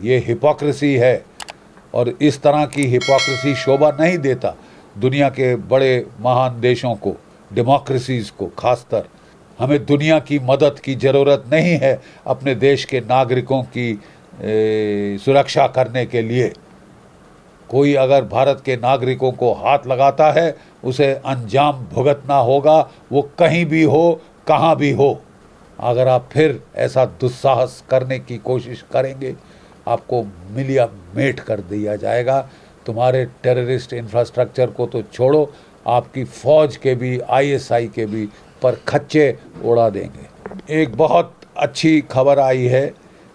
ये हिपोक्रेसी है और इस तरह की हिपोक्रेसी शोभा नहीं देता दुनिया के बड़े महान देशों को, डेमोक्रेसीज़ को खासकर। हमें दुनिया की मदद की ज़रूरत नहीं है अपने देश के नागरिकों की सुरक्षा करने के लिए। कोई अगर भारत के नागरिकों को हाथ लगाता है उसे अंजाम भुगतना होगा, वो कहीं भी हो, कहाँ भी हो। अगर आप फिर ऐसा दुस्साहस करने की कोशिश करेंगे, आपको मिलिया मेट कर दिया जाएगा। तुम्हारे टेररिस्ट इंफ्रास्ट्रक्चर को तो छोड़ो, आपकी फ़ौज के भी, आईएसआई के भी पर खच्चे उड़ा देंगे। एक बहुत अच्छी खबर आई है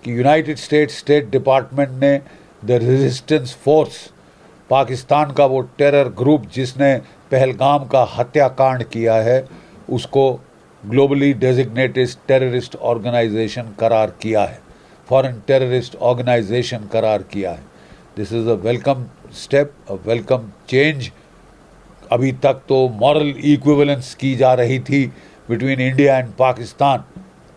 कि यूनाइटेड स्टेट्स स्टेट डिपार्टमेंट ने द रेजिस्टेंस फोर्स, पाकिस्तान का वो टेरर ग्रुप जिसने पहलगाम का हत्याकांड किया है, उसको ग्लोबली डेजिग्नेटेड टेररिस्ट ऑर्गेनाइजेशन करार किया है, फॉरेन टेररिस्ट ऑर्गेनाइजेशन करार किया है। This is a welcome step, a welcome change. अभी तक तो मॉरल इक्विवेलेंस की जा रही थी between India and Pakistan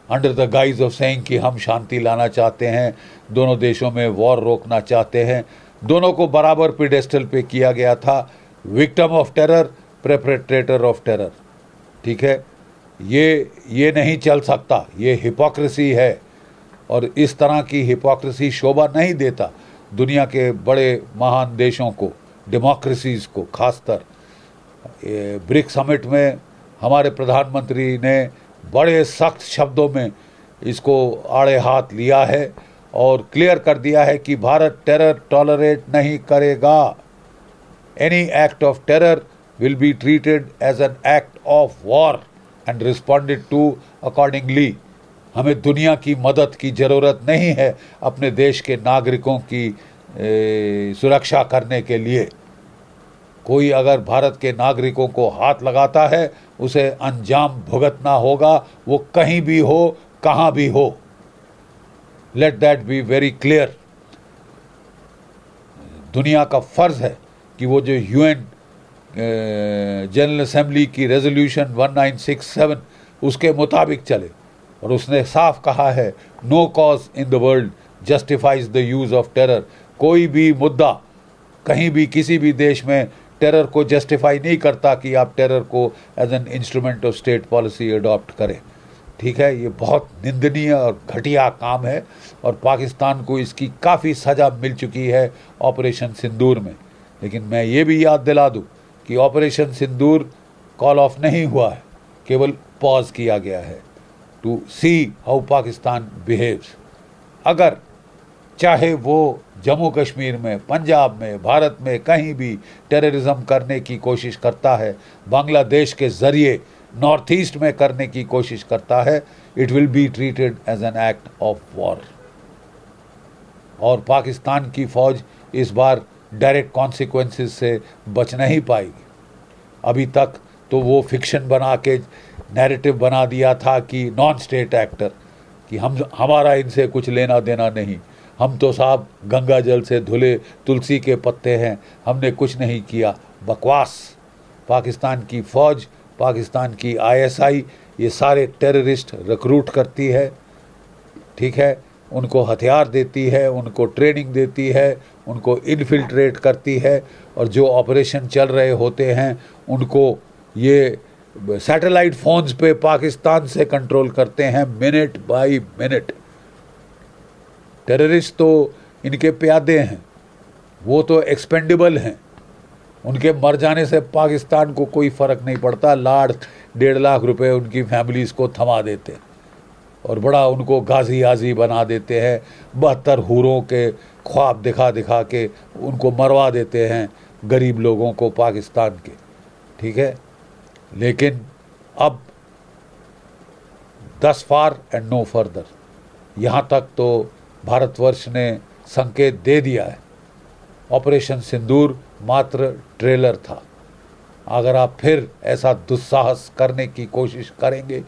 under the guys of saying कि हम शांति लाना चाहते हैं, दोनों देशों में वॉर रोकना चाहते हैं। दोनों को बराबर पेडेस्टल पे किया गया था, victim of terror, perpetrator of terror. ठीक है, ये नहीं चल सकता, ये हिपोक्रेसी है और इस तरह की हिपोक्रेसी शोभा नहीं देता दुनिया के बड़े महान देशों को, डेमोक्रेसीज़ को खासकर। ब्रिक्स समिट में हमारे प्रधानमंत्री ने बड़े सख्त शब्दों में इसको आड़े हाथ लिया है और क्लियर कर दिया है कि भारत टेरर टॉलरेट नहीं करेगा। Any act of terror will be treated as an act of war and responded to accordingly. हमें दुनिया की मदद की ज़रूरत नहीं है अपने देश के नागरिकों की सुरक्षा करने के लिए। कोई अगर भारत के नागरिकों को हाथ लगाता है उसे अंजाम भुगतना होगा, वो कहीं भी हो, कहाँ भी हो। Let that be very clear. दुनिया का फ़र्ज़ है कि वो जो यूएन जनरल असेंबली की रेजोल्यूशन 1967 उसके मुताबिक चले। और उसने साफ कहा है, no cause in the world justifies the use of terror. कोई भी मुद्दा कहीं भी किसी भी देश में टेरर को जस्टिफाई नहीं करता कि आप टेरर को as an instrument of state policy adopt करें। ठीक है, ये बहुत निंदनीय और घटिया काम है और पाकिस्तान को इसकी काफ़ी सज़ा मिल चुकी है ऑपरेशन सिंदूर में। लेकिन मैं ये भी याद दिला दूँ कि ऑपरेशन सिंदूर कॉल ऑफ नहीं हुआ है, केवल पॉज किया गया है to see how Pakistan behaves. अगर चाहे वो जम्मू कश्मीर में, पंजाब में, भारत में कहीं भी टेररिज्म करने की कोशिश करता है, बांग्लादेश के ज़रिए नॉर्थ ईस्ट में करने की कोशिश करता है, it will be treated as an act of war. और पाकिस्तान की फ़ौज इस बार डायरेक्ट कॉन्सिक्वेंसेस से बच नहीं पाएगी। अभी तक तो वो फिक्शन बना के नैरेटिव बना दिया था कि नॉन स्टेट एक्टर, कि हमारा इनसे कुछ लेना देना नहीं, हम तो साहब गंगा जल से धुले तुलसी के पत्ते हैं, हमने कुछ नहीं किया। बकवास। पाकिस्तान की फ़ौज, पाकिस्तान की आईएसआई ये सारे टेररिस्ट रिक्रूट करती है। ठीक है, उनको हथियार देती है, उनको ट्रेनिंग देती है, उनको इन्फिल्ट्रेट करती है और जो ऑपरेशन चल रहे होते हैं उनको ये सैटेलाइट फ़ोन्स पे पाकिस्तान से कंट्रोल करते हैं मिनट बाय मिनट। टेररिस्ट तो इनके प्यादे हैं, वो तो एक्सपेंडेबल हैं, उनके मर जाने से पाकिस्तान को कोई फ़र्क नहीं पड़ता। 1.5 लाख रुपए उनकी फैमिलीज़ को थमा देते हैं और बड़ा उनको गाजी आजी बना देते हैं। 72 हूरों के ख्वाब दिखा दिखा के उनको मरवा देते हैं गरीब लोगों को पाकिस्तान के। ठीक है, लेकिन अब दस फार एंड नो फर्दर, यहाँ तक तो भारतवर्ष ने संकेत दे दिया है। ऑपरेशन सिंदूर मात्र ट्रेलर था। अगर आप फिर ऐसा दुस्साहस करने की कोशिश करेंगे,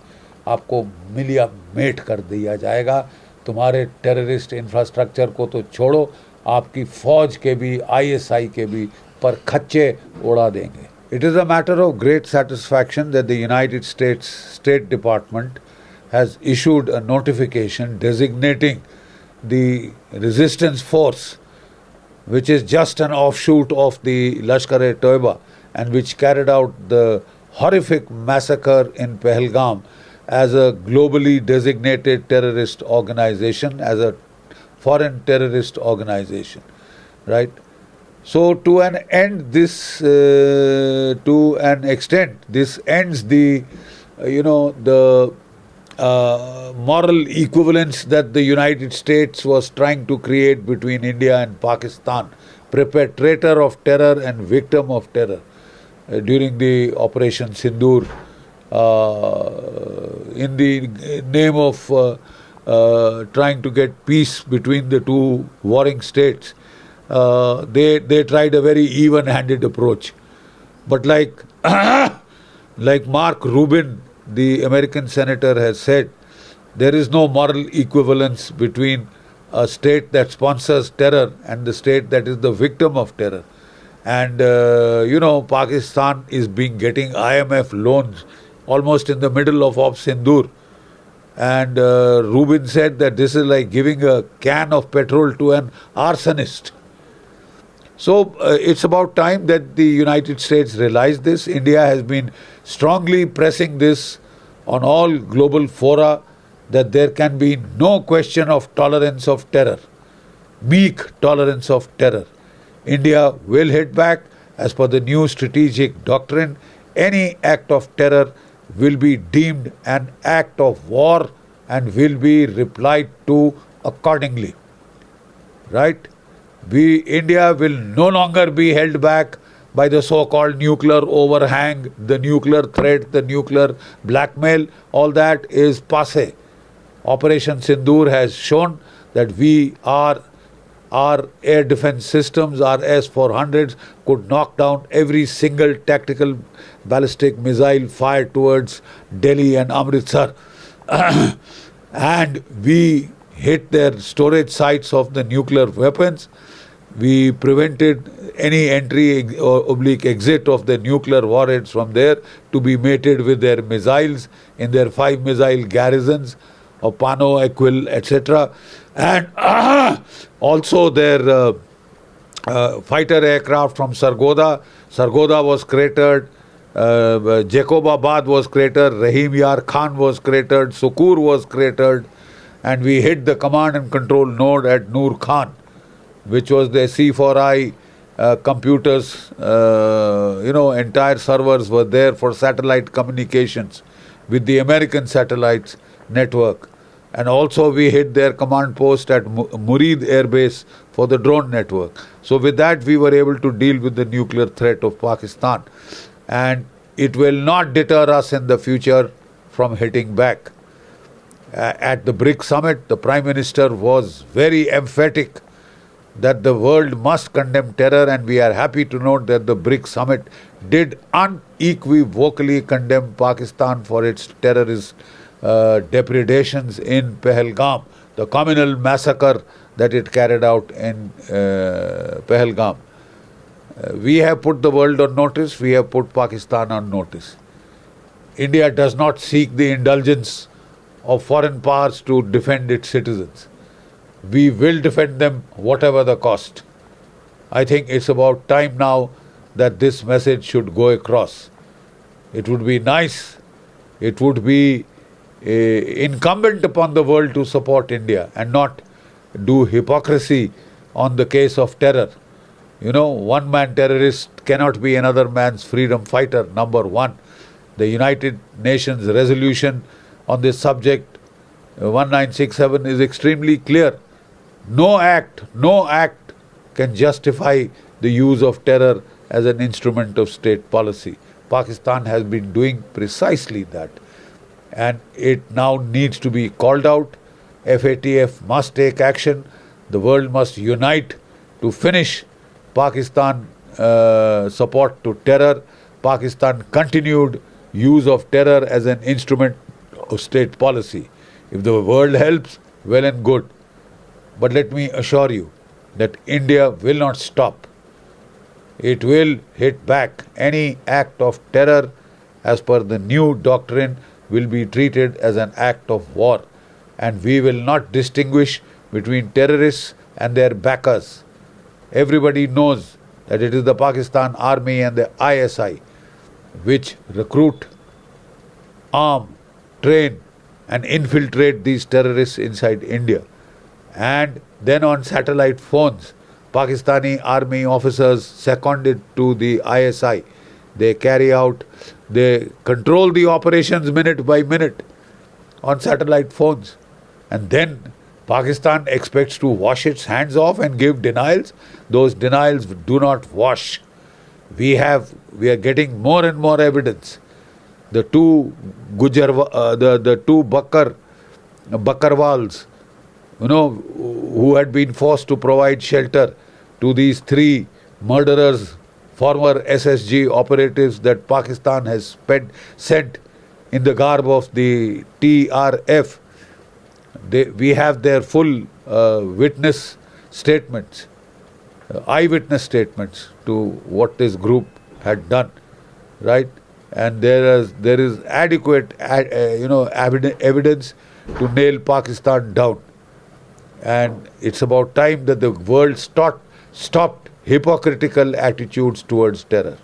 आपको मिलिया मेट कर दिया जाएगा। तुम्हारे टेररिस्ट इंफ्रास्ट्रक्चर को तो छोड़ो, आपकी फ़ौज के भी, आईएसआई के भी पर खच्चे उड़ा देंगे। It is a matter of great satisfaction that the United States State Department has issued a notification designating the resistance force, which is just an offshoot of the Lashkar-e-Toiba, and which carried out the horrific massacre in Pahalgam as a globally designated terrorist organization, as a foreign terrorist organization, right? So to an end, to an extent, this ends the, the moral equivalence that the United States was trying to create between India and Pakistan, perpetrator of terror and victim of terror during the Operation Sindoor, in the name of trying to get peace between the two warring states. They tried a very even-handed approach. But like Mark Rubin, the American senator, has said, there is no moral equivalence between a state that sponsors terror and the state that is the victim of terror. And, Pakistan is getting IMF loans almost in the middle of Sindoor. And Rubin said that this is like giving a can of petrol to an arsonist. So it's about time that the United States realize this. India has been strongly pressing this on all global fora, that there can be no question of tolerance of terror, meek tolerance of terror. India will hit back as per the new strategic doctrine. Any act of terror will be deemed an act of war and will be replied to accordingly. Right? India will no longer be held back by the so-called nuclear overhang, the nuclear threat, the nuclear blackmail. All that is passé. Operation Sindoor has shown that our air defense systems, our S-400s, could knock down every single tactical ballistic missile fired towards Delhi and Amritsar. And we hit their storage sites of the nuclear weapons. We prevented any entry or oblique exit of the nuclear warheads from there to be mated with their missiles in their 5 missile garrisons of Pano, Aquil, etc. And also their fighter aircraft from Sargodha. Sargodha was cratered, Jacobabad was cratered, Rahim Yar Khan was cratered, Sukur was cratered, and we hit the command and control node at Noor Khan, which was the C4I computers, entire servers were there for satellite communications with the American satellites network. And also we hit their command post at Murid Air Base for the drone network. So with that we were able to deal with the nuclear threat of Pakistan. And it will not deter us in the future from hitting back. At the BRICS summit, the Prime Minister was very emphatic that the world must condemn terror, and we are happy to note that the BRICS summit did unequivocally condemn Pakistan for its terrorist depredations in Pahalgam, the communal massacre that it carried out in Pahalgam. We have put the world on notice, we have put Pakistan on notice. India does not seek the indulgence of foreign powers to defend its citizens. We will defend them whatever the cost. I think it's about time now that this message should go across. It would be nice, it would be incumbent upon the world to support India and not do hypocrisy on the case of terror. One man terrorist cannot be another man's freedom fighter, number one. The United Nations resolution on this subject, 1967, is extremely clear. No act can justify the use of terror as an instrument of state policy. Pakistan has been doing precisely that. And it now needs to be called out. FATF must take action. The world must unite to finish Pakistan support to terror, Pakistan continued use of terror as an instrument of state policy. If the world helps, well and good. But let me assure you that India will not stop. It will hit back. Any act of terror, as per the new doctrine, will be treated as an act of war. And we will not distinguish between terrorists and their backers. Everybody knows that it is the Pakistan Army and the ISI which recruit, arm, train and infiltrate these terrorists inside India. And then on satellite phones, Pakistani army officers seconded to the ISI, they control the operations minute by minute on satellite phones. And then Pakistan expects to wash its hands off and give denials. Those denials do not wash. We are getting more and more evidence. The two Bakarwals, who had been forced to provide shelter to these three murderers, former SSG operatives that Pakistan has sent in the garb of the TRF. We have their full witness statements, eyewitness statements to what this group had done, right? And there is adequate, evidence to nail Pakistan down. And it's about time that the world stopped hypocritical attitudes towards terror.